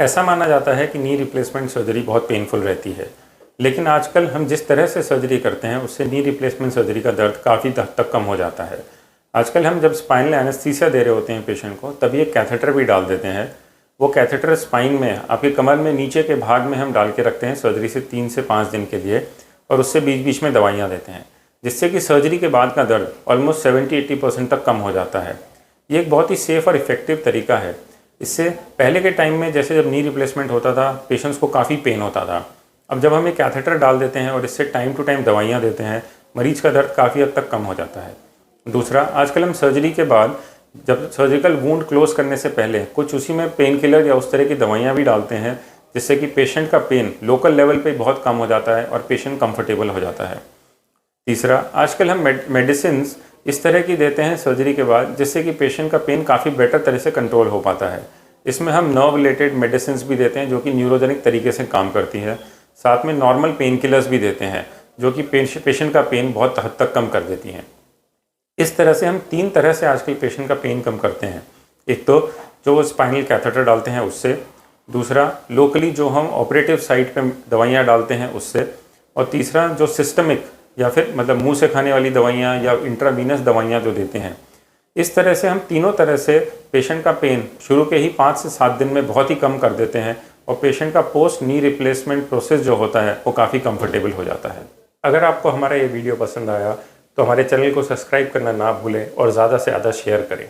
ऐसा माना जाता है कि नी रिप्लेसमेंट सर्जरी बहुत पेनफुल रहती है, लेकिन आजकल हम जिस तरह से सर्जरी करते हैं उससे नी रिप्लेसमेंट सर्जरी का दर्द काफ़ी हद तक कम हो जाता है। आजकल हम जब स्पाइनल एनेस्थीसिया दे रहे होते हैं पेशेंट को, तभी एक कैथेटर भी डाल देते हैं। वो कैथेटर स्पाइन में आपके कमर में नीचे के भाग में हम डाल के रखते हैं सर्जरी से 3 से 5 दिन के लिए, और उससे बीच बीच में दवाइयाँ देते हैं, जिससे कि सर्जरी के बाद का दर्द ऑलमोस्ट 70-80% तक कम हो जाता है। ये एक बहुत ही सेफ़ और इफ़ेक्टिव तरीका है। इससे पहले के टाइम में जैसे जब नी रिप्लेसमेंट होता था, पेशेंट्स को काफ़ी पेन होता था। अब जब हम एक कैथेटर डाल देते हैं और इससे टाइम टू टाइम दवाइयाँ देते हैं, मरीज का दर्द काफ़ी हद तक कम हो जाता है। दूसरा, आजकल हम सर्जरी के बाद जब सर्जिकल वूंड क्लोज करने से पहले कुछ उसी में पेन किलर या उस तरह की दवाइयाँ भी डालते हैं, जिससे कि पेशेंट का पेन लोकल लेवल पे बहुत कम हो जाता है और पेशेंट कंफर्टेबल हो जाता है। तीसरा, आजकल हम मेडिसिन इस तरह की देते हैं सर्जरी के बाद, जिससे कि पेशेंट का पेन काफ़ी बेटर तरह से कंट्रोल हो पाता है। इसमें हम नर्व रिलेटेड मेडिसिन भी देते हैं जो कि न्यूरोजेनिक तरीके से काम करती है। साथ में नॉर्मल पेन किलर्स भी देते हैं जो कि पेशेंट का पेन बहुत हद तक कम कर देती हैं। इस तरह से हम 3 तरह से आजकल पेशेंट का पेन कम करते हैं। एक तो जो स्पाइनल कैथेटर डालते हैं उससे, दूसरा लोकली जो हम ऑपरेटिव साइट पे दवाइयाँ डालते हैं उससे, और तीसरा जो सिस्टमिक या फिर मतलब मुंह से खाने वाली दवाइयाँ या इंट्रावीनस दवाइयाँ जो देते हैं। इस तरह से हम तीनों तरह से पेशेंट का पेन शुरू के ही 5 से 7 दिन में बहुत ही कम कर देते हैं, और पेशेंट का पोस्ट नी रिप्लेसमेंट प्रोसेस जो होता है वो काफ़ी कंफर्टेबल हो जाता है। अगर आपको हमारा ये वीडियो पसंद आया तो हमारे चैनल को सब्सक्राइब करना ना भूलें और ज़्यादा से ज़्यादा शेयर करें।